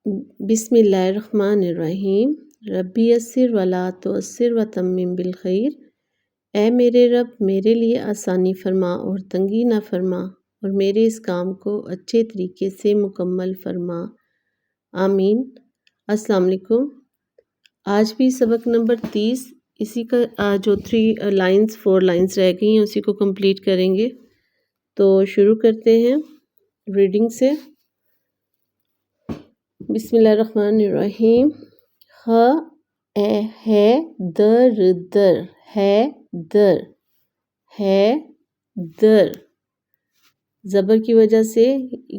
बिस्मिल्लाहिर्रहमानिर्रहीम। रब्बी यस्सिर वला तुअस्सिर वतम्मिम बिल खैर। ऐ मेरे रब, मेरे लिए आसानी फरमा और तंगी ना फरमा, और मेरे इस काम को अच्छे तरीके से मुकम्मल फरमा। आमीन। अस्सलाम वालेकुम। आज भी सबक नंबर 30, इसी का जो 4 लाइंस रह गई हैं उसी को कंप्लीट करेंगे। तो शुरू करते हैं रीडिंग से। बिस्मिल्लाहिर्रहमानिर्रहीम। ह है दर दर है दर है दर। ज़बर की वजह से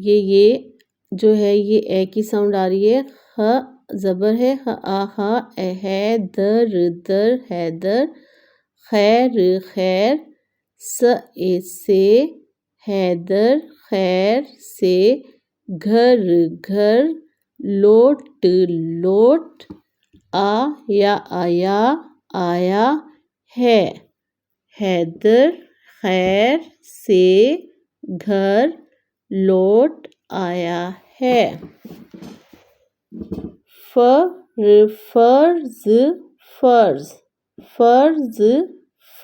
ये जो है ये ए की साउंड आ रही है। ह ज़बर है, ह आ हा ए है दर दर है दर। खैर खैर स ए से हैदर खैर से। घर घर लोट लोट। आया आया आया है। हैदर खैर से घर लौट आया है। फर्ज फर्ज फर्ज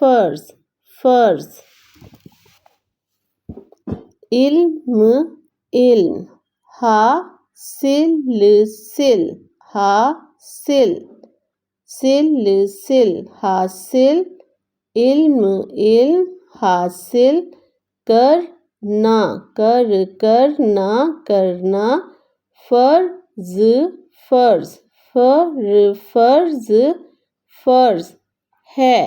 फर्ज फर्ज। इल्म इल्म हासिल सिल हासिल सिल सिल हासिल। इल्म इल्म हासिल करना कर करना करना। फर्ज फर्ज फर्ज फर्ज है।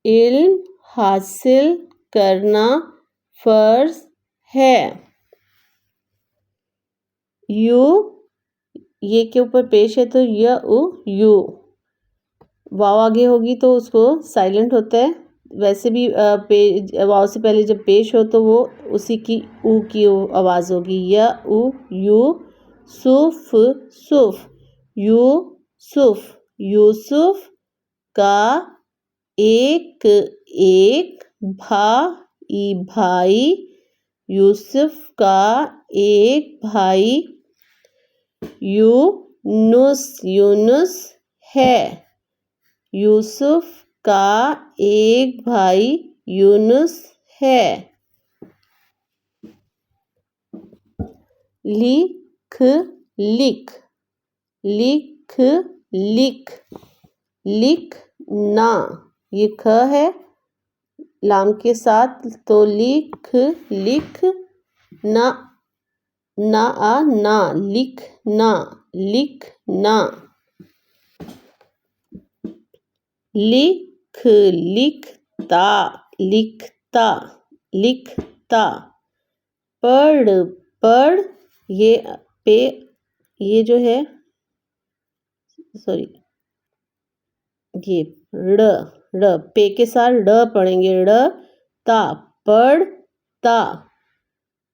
इल्म हासिल करना फर्ज है। यू ये के ऊपर पेश है तो यू वाव आगे होगी तो उसको साइलेंट होता है। वैसे भी वाव से पहले जब पेश हो तो वो उसी की ऊ की आवाज़ होगी। यू सुफ सुफ यूसुफ यूसुफ का एक एक भाई भाई। यूसुफ का एक भाई। यूनुस यूनुस है। यूसुफ का एक भाई यूनुस है। लिख लिख लिख लिख लिखना ये ख है लाम के साथ तो लिख लिख ना ना आ ना लिखना लिखना। लिख लिखता लिखता लिखता। पढ़ पढ़ ये पे ये जो है सॉरी ये ड़ ड़ पे के साथ ड़ पढ़ेंगे। ड़ ता पढ़ता।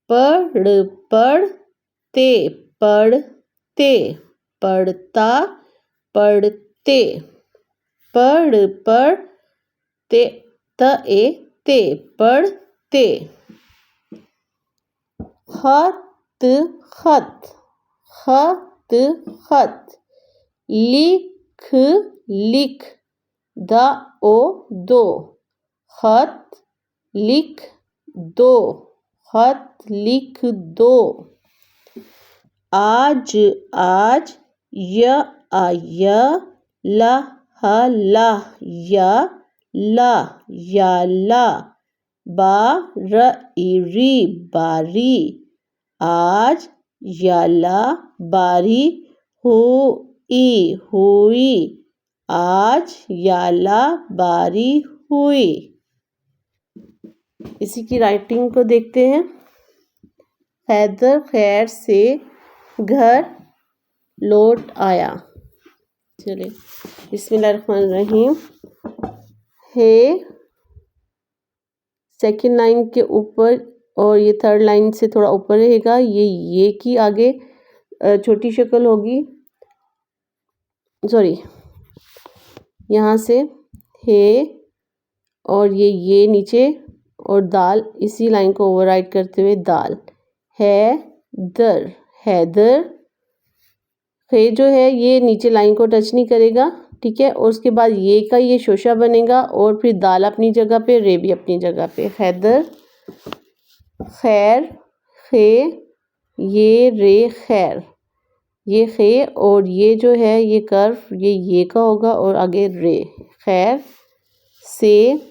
पढ़ पढ़ते पढ़ते पढ़ता पढ़ते। पढ़ पढ़ते ते पढ़ते। खत खत खत खत। लिख लिख दो खत लिख दो खत लिख दो। आज आज य ला ला या ला। बारी बारी आज याला बारी हुई हुई आज याला बारी हुई। इसी की राइटिंग को देखते हैं। हैदर खैर से घर लौट आया। चलिए बिस्मिल्लाहिर्रहमानिर्रहीम। हे सेकंड लाइन के ऊपर और ये थर्ड लाइन से थोड़ा ऊपर रहेगा। ये की आगे छोटी शक्ल होगी। सॉरी यहाँ से हे और ये नीचे और दाल इसी लाइन को ओवरराइड करते हुए दाल है दर हैदर खे जो है ये नीचे लाइन को टच नहीं करेगा, ठीक है। और उसके बाद ये का ये शोशा बनेगा और फिर दाल अपनी जगह पे, रे भी अपनी जगह पे। हैदर, खैर, खे, ये रे खैर, ये खे और ये जो है ये कर्व ये का होगा और आगे रे। खैर से,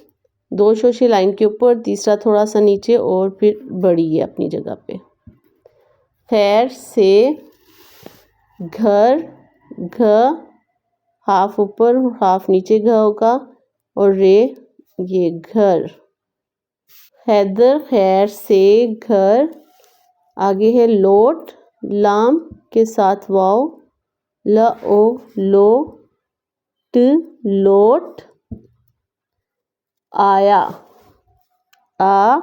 दो शोशे लाइन के ऊपर, तीसरा थोड़ा सा नीचे और फिर बड़ी है अपनी जगह पे। खैर से, घर, घ हाफ ऊपर हाफ नीचे घ होगा और रे ये घर। हैदर, खैर से घर, आगे है लोट, लाम के साथ वाव, ल ओ लो, ट लोट, आया, आ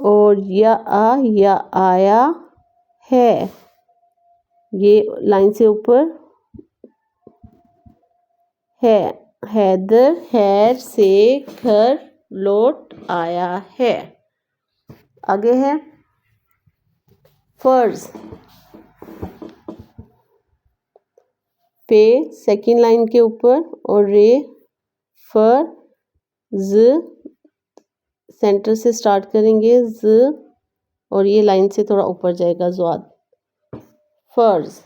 और या आया है, ये लाइन से ऊपर है। हैदर, खैर से घर, लोट, आया है। आगे है फर्ज, पे सेकंड लाइन के ऊपर और रे, फर, ज सेंटर से स्टार्ट करेंगे, ज और ये लाइन से थोड़ा ऊपर जाएगा, ज़्वाद, फर्ज।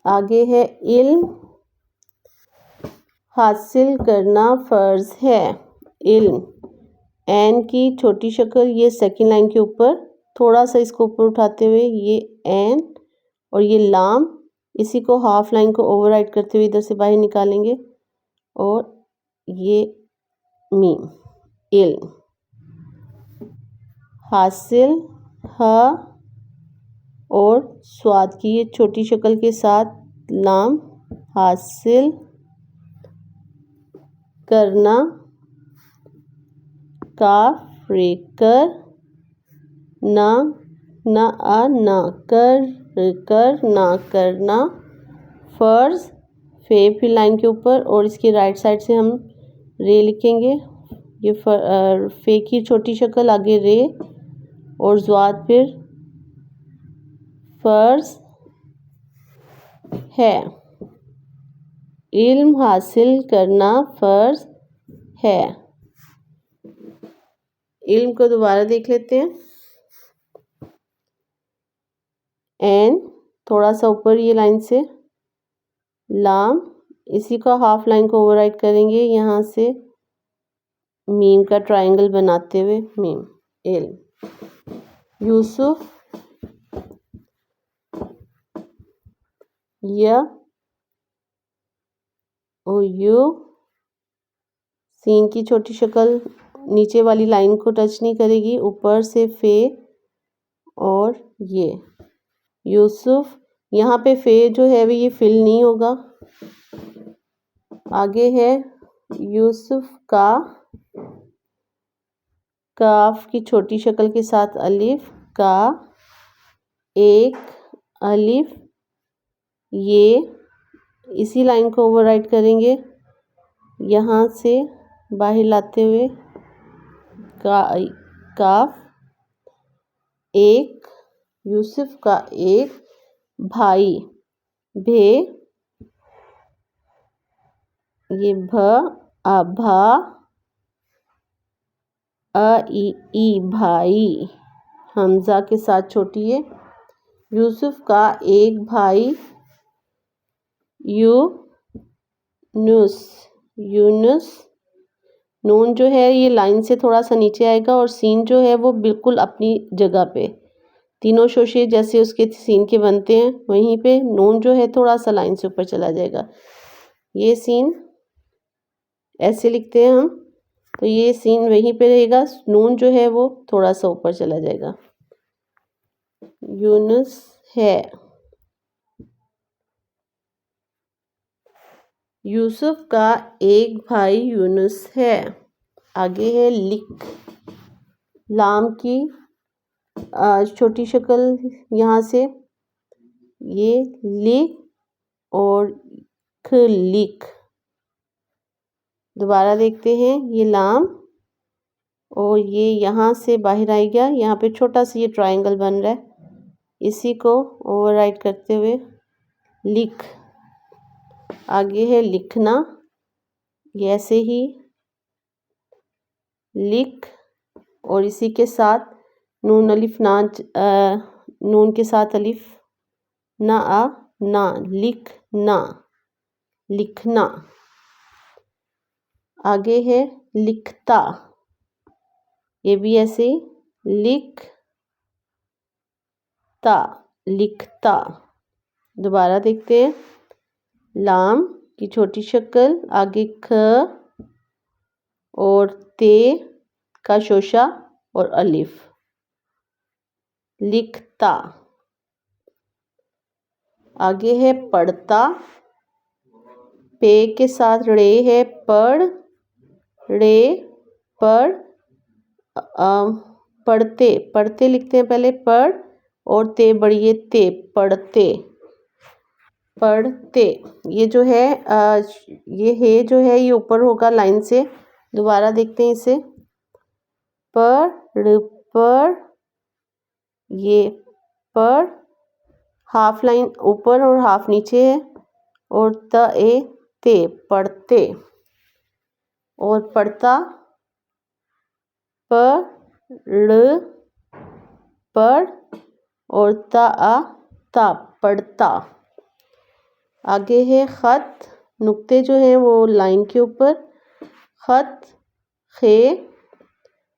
आगे है इल्म, हासिल करना फ़र्ज है। इल्म, एन की छोटी शक्ल ये सेकंड लाइन के ऊपर, थोड़ा सा इसको ऊपर उठाते हुए ये एन और ये लाम, इसी को हाफ लाइन को ओवरराइड करते हुए इधर से बाहर निकालेंगे और ये मीम। इल्म, हासिल, ह और स्वाद की ये छोटी शक्ल के साथ लाम, हासिल करना, काफ, रेकर, ना कर ना करना, फ़र्ज, फे फिर लाइन के ऊपर और इसकी राइट साइड से हम रे लिखेंगे, ये फे की छोटी शक्ल, आगे रे और ज़्वाद फिर फ़र्ज है। इल्म हासिल करना फ़र्ज है। इल्म को दोबारा देख लेते हैं। एन थोड़ा सा ऊपर ये लाइन से, लाम इसी का हाफ लाइन को ओवरराइड करेंगे यहाँ से, मीम का ट्रायंगल बनाते हुए मीम। इल्म, यूसुफ, या और यू, सीन की छोटी शक्ल नीचे वाली लाइन को टच नहीं करेगी, ऊपर से फे और ये यूसुफ, यहाँ पे फे जो है वो ये फिल नहीं होगा। आगे है यूसुफ का, काफ की छोटी शक्ल के साथ अलिफ, का, एक अलिफ, ये इसी लाइन को ओवरराइड करेंगे यहाँ से बाहर लाते हुए, काफ, एक, यूसुफ का एक भाई, भे, ये भ, भा, ई भाई, हमजा के साथ छोटी है। यूसुफ का एक भाई, यूनुस, नून जो है ये लाइन से थोड़ा सा नीचे आएगा और सीन जो है वो बिल्कुल अपनी जगह पे, तीनों शोशे जैसे उसके सीन के बनते हैं वहीं पे, नून जो है थोड़ा सा लाइन से ऊपर चला जाएगा। ये सीन ऐसे लिखते हैं हम, तो ये सीन वहीं पे रहेगा, नून जो है वो थोड़ा सा ऊपर चला जाएगा। यूनुस है, यूसुफ का एक भाई यूनुस है। आगे है लिख, लाम की छोटी शक्ल यहाँ से ये लिख और ख, लिख। दोबारा देखते हैं, ये लाम और ये यहाँ से बाहर आएगा, यहाँ पे छोटा सा ये ट्रायंगल बन रहा है, इसी को ओवरराइट करते हुए लिख। आगे है लिखना, ऐसे ही लिख और इसी के साथ नून अलिफ ना नून के साथ अलिफ ना आ ना, लिखना, लिखना। आगे है लिखता, ये भी ऐसे ही लिखता, लिखता। दोबारा देखते हैं। लाम की छोटी शक्ल, आगे ख और ते का शोशा और अलिफ, लिखता। आगे है पढ़ता, पे के साथ रे है पढ़, रे पढ़, पढ़ते, पढ़ते लिखते हैं पहले पढ़ और ते बढ़िए ते, पढ़ते, पढ़ते। ये जो है ये है जो है ये ऊपर होगा लाइन से। दोबारा देखते हैं इसे। पढ़ पढ़, ये पढ़, हाफ लाइन ऊपर और हाफ नीचे है और त ए ते, पढ़ते। और पढ़ता, पढ़ पढ़ और ता आ ता, पढ़ता। आगे है ख़त, नुक्ते जो हैं वो लाइन के ऊपर, ख़त खे,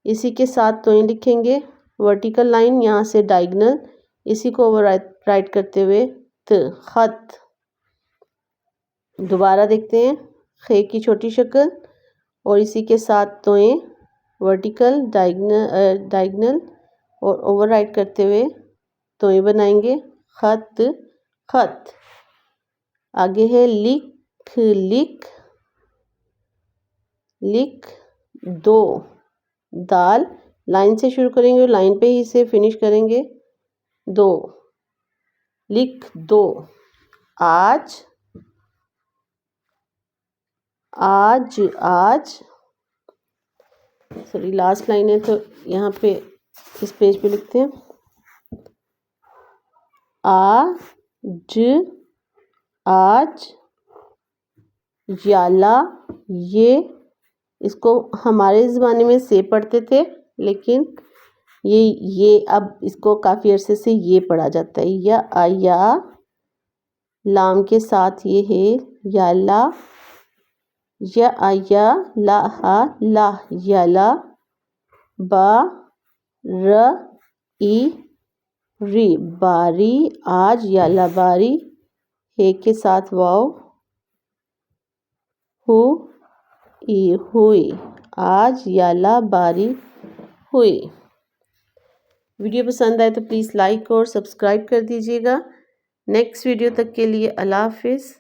इसी के साथ तो लिखेंगे वर्टिकल लाइन, यहाँ से डायगनल, इसी को ओवर राइट करते हुए त, ख़त। दोबारा देखते हैं। खे की छोटी शक्ल और इसी के साथ तोएं वर्टिकल, डायगनल और ओवर राइट करते हुए तोएं बनाएंगे, ख़त, ख़त। आगे है लिख, लिख, लिख दो, दाल लाइन से शुरू करेंगे और लाइन पे ही से फिनिश करेंगे, दो, लिख दो। आज, आज, आज, सॉरी लास्ट लाइन है तो यहाँ पे इस पेज पे लिखते हैं। आज, आज, याला, ये, इसको हमारे ज़माने में से पढ़ते थे, लेकिन ये अब इसको काफ़ी अरसे से ये पढ़ा जाता है। या आया, लाम के साथ ये है याला, या आया, ला हा ला, याला, बा र ई री, बारी, आज याला बारी, हे के साथ वाव, हु ई हुई, आज याला बारी हुई। वीडियो पसंद आए तो प्लीज़ लाइक और सब्सक्राइब कर दीजिएगा। नेक्स्ट वीडियो तक के लिए अल्लाह हाफिज़।